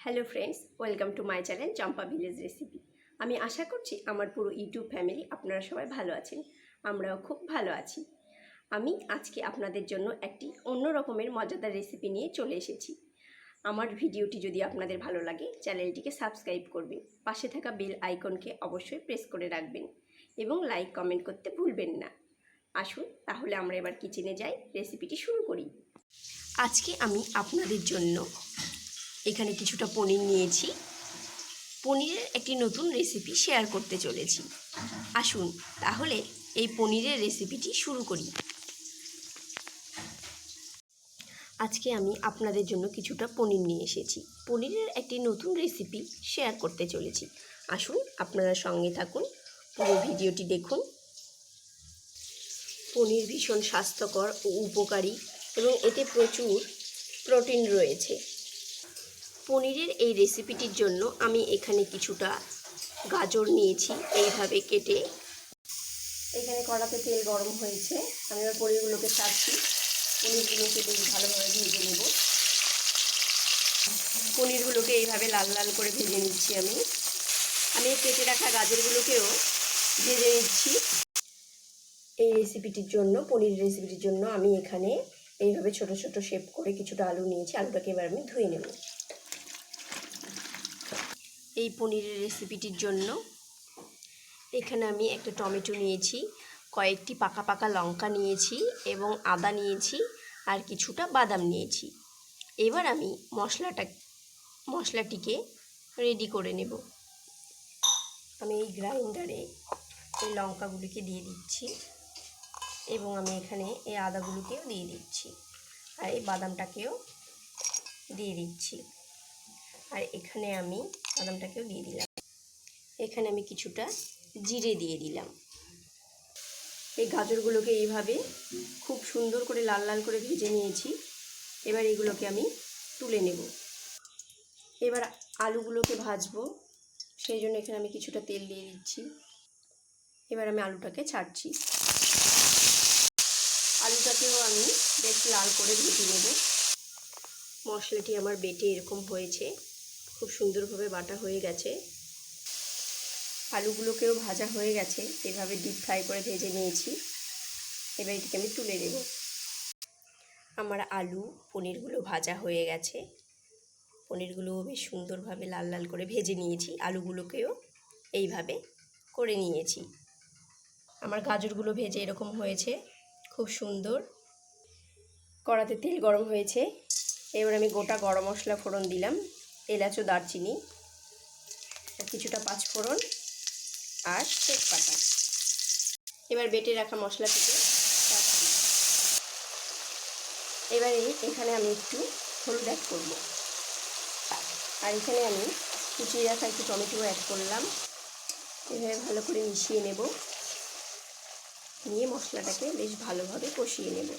Hello friends, welcome to my channel Champa village recipe. আমি আশা করছি আমার পুরো ইউটিউব ফ্যামিলি আপনারা সবাই ভালো আছেন। আমরাও খুব ভালো আছি। আমি আজকে আপনাদের জন্য একটি অন্য রকমের মজাদার রেসিপি নিয়ে চলে এসেছি। আমার ভিডিওটি যদি আপনাদের ভালো লাগে চ্যানেলটিকে সাবস্ক্রাইব করবেন, পাশে থাকা বেল আইকনকে অবশ্যই প্রেস করে রাখবেন এবং লাইক কমেন্ট করতে ভুলবেন না। আসুন তাহলে আমরা এবার কিচেনে যাই, রেসিপিটি শুরু করি। আজকে আমি আপনাদের জন্য এখানে কিছুটা পনির নিয়েছি। পনিরের একটি নতুন রেসিপি শেয়ার করতে চলেছি। আসুন তাহলে এই পনিরের রেসিপিটি শুরু করি। আজকে আমি আপনাদের জন্য কিছুটা পনির নিয়ে এসেছি। পনিরের একটি নতুন রেসিপি শেয়ার করতে চলেছি। আসুন আপনারা সঙ্গে থাকুন, পুরো ভিডিওটি দেখুন। পনির ভীষণ স্বাস্থ্যকর ও উপকারী এবং এতে প্রচুর প্রোটিন রয়েছে। পনিরের এই রেসিপিটির জন্য আমি এখানে কিছুটা গাজর নিয়েছি এইভাবে কেটে। এখানে কড়াতে তেল গরম হয়েছে, আমি এবার পনিরগুলোকে ছাড়ছি। পনিরগুলোকে বেশ ভালোভাবে ভেজে নেব। পনিরগুলোকে এইভাবে লাল লাল করে ভেজে নিচ্ছি। আমি কেটে রাখা গাজরগুলোকেও ভেজে নিচ্ছি। এই রেসিপিটির জন্য, পনির রেসিপিটির জন্য আমি এখানে এইভাবে ছোট ছোট শেপ করে কিছুটা আলু নিয়েছি। আলুটাকে এবার আমি ধুয়ে নেব। এই পনিরের রেসিপিটির জন্য এখানে আমি একটা টমেটো নিয়েছি, কয়েকটি পাকা পাকা লঙ্কা নিয়েছি এবং আদা নিয়েছি আর কিছুটা বাদাম নিয়েছি। এবার আমি মশলাটিকে রেডি করে নেব। আমি এই গ্রাইন্ডারে এই লঙ্কাগুলিকে দিয়ে দিচ্ছি এবং আমি এখানে এই আদাগুলোকেও দিয়ে দিচ্ছি আর এই বাদামটাকেও দিয়ে দিচ্ছি। আর এখানে আমি বাদামটাকেও দিয়ে দিলাম। এখানে আমি কিছুটা জিরে দিয়ে দিলাম। এই গাজরগুলোকে এইভাবে খুব সুন্দর করে লাল লাল করে ভেজে নিয়েছি। এবার এগুলোকে আমি তুলে নেব। এবার আলুগুলোকে ভাজবো, সেই জন্য এখানে আমি কিছুটা তেল দিয়ে দিচ্ছি। এবার আমি আলুটাকে ছাড়ছি। আলুটাকেও আমি বেশ লাল করে ভেজে নেব। মশলাটি আমার বেটে এরকম হয়েছে, খুব সুন্দরভাবে বাটা হয়ে গেছে। আলুগুলোকেও ভাজা হয়ে গেছে, এভাবে ডিপ ফ্রাই করে ভেজে নিয়েছি। এবার এটিকে আমি তুলে নেব। আমার আলু পনিরগুলো ভাজা হয়ে গেছে। পনিরগুলো বেশ সুন্দরভাবে লাল লাল করে ভেজে নিয়েছি। আলুগুলোকেও এইভাবে করে নিয়েছি। আমার গাজরগুলো ভেজে এরকম হয়েছে, খুব সুন্দর। কড়াতে তেল গরম হয়েছে, এবার আমি গোটা গরম মশলা ফোড়ন দিলাম, এলাচ ও দারচিনি, কিছুটা পাঁচফোড়ন আর তেজপাতা। এবার বেটে রাখা মশলাটিকে রাখছি। এবারে এখানে আমি একটু হলুদ অ্যাড করব আর এখানে আমি কুচিয়ে রাখা একটু টমেটো অ্যাড করলাম। এভাবে ভালো করে মিশিয়ে নেব, নিয়ে মশলাটাকে বেশ ভালোভাবে কষিয়ে নেব।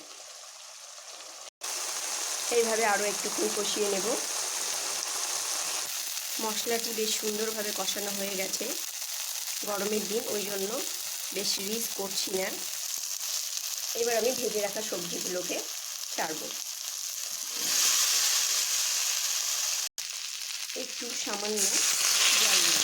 এইভাবে আরও একটুক্ষণ কষিয়ে নেব। মশলাটি বেশ সুন্দরভাবে কষানো হয়ে গেছে। গরমের দিন, ওই জন্য বেশ রিচ করছি না। এবার আমি ভেজে রাখা সবজিগুলোকে ছাড়ব। একটু সামান্য জল দিই।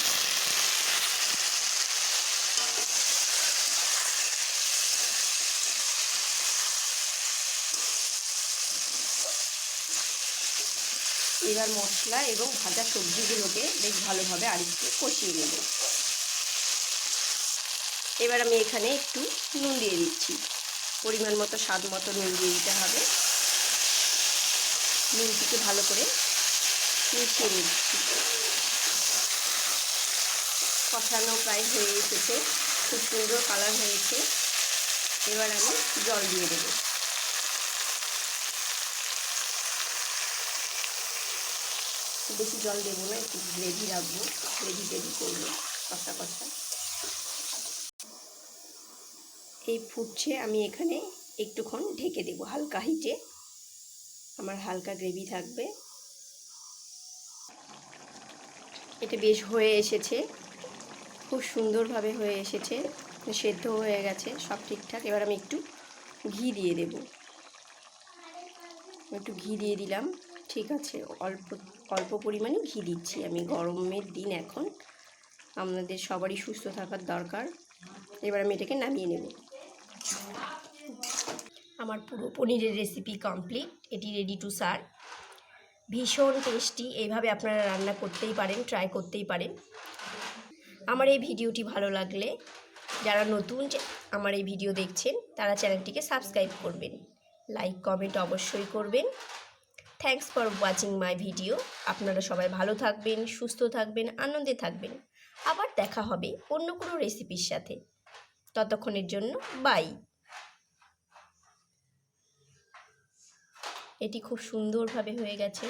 এবার মশলা এবং ভাজা সবজিগুলোকে বেশ ভালোভাবে আরেকটু কষিয়ে নেব। এবার আমি এখানে একটু নুন দিয়ে দিচ্ছি, পরিমাণ মতো স্বাদ মতো নুন দিয়ে দিতে হবে। নুনটিকে ভালো করে মিশিয়ে নিচ্ছি। কষানো প্রায় হয়ে এসেছে, খুব সুন্দর কালার হয়েছে। এবার আমি জল দিয়ে দেব। বেশি জল দেবো না, একটু গ্রেভি রাখবো, গ্রেভি করবো, কষা কষা। এই ফুটছে, আমি এখানে একটুক্ষণ ঢেকে দেবো হালকা হিটে। আমার হালকা গ্রেভি থাকবে। এটা বেশ হয়ে এসেছে, খুব সুন্দরভাবে হয়ে এসেছে, সেদ্ধ হয়ে গেছে, সব ঠিকঠাক। এবার আমি একটু ঘি দিয়ে দেব। একটু ঘি দিয়ে দিলাম। ঠিক আছে, অল্প অল্প পরিমাণে ঘি দিচ্ছি আমি। গরমের দিন এখন, আমাদের সবারই সুস্থ থাকার দরকার। এবার আমি এটাকে নামিয়ে নেব। আমার পুরো পনিরের রেসিপি কমপ্লিট, এটি রেডি টু সার্ভ। ভীষণ টেস্টি, এইভাবে আপনারা রান্না করতেই পারেন, ট্রাই করতেই পারেন। আমার এই ভিডিওটি ভালো লাগলে যারা নতুন আমার এই ভিডিও দেখছেন তারা চ্যানেলটিকে সাবস্ক্রাইব করবেন, লাইক কমেন্ট অবশ্যই করবেন। Thanks for watching my video. আপনারা সবাই ভালো থাকবেন, সুস্থ থাকবেন, আনন্দে থাকবেন। আবার দেখা হবে অন্য কোনো রেসিপির সাথে। ততক্ষণের জন্য বাই। এটি খুব সুন্দরভাবে হয়ে গেছে।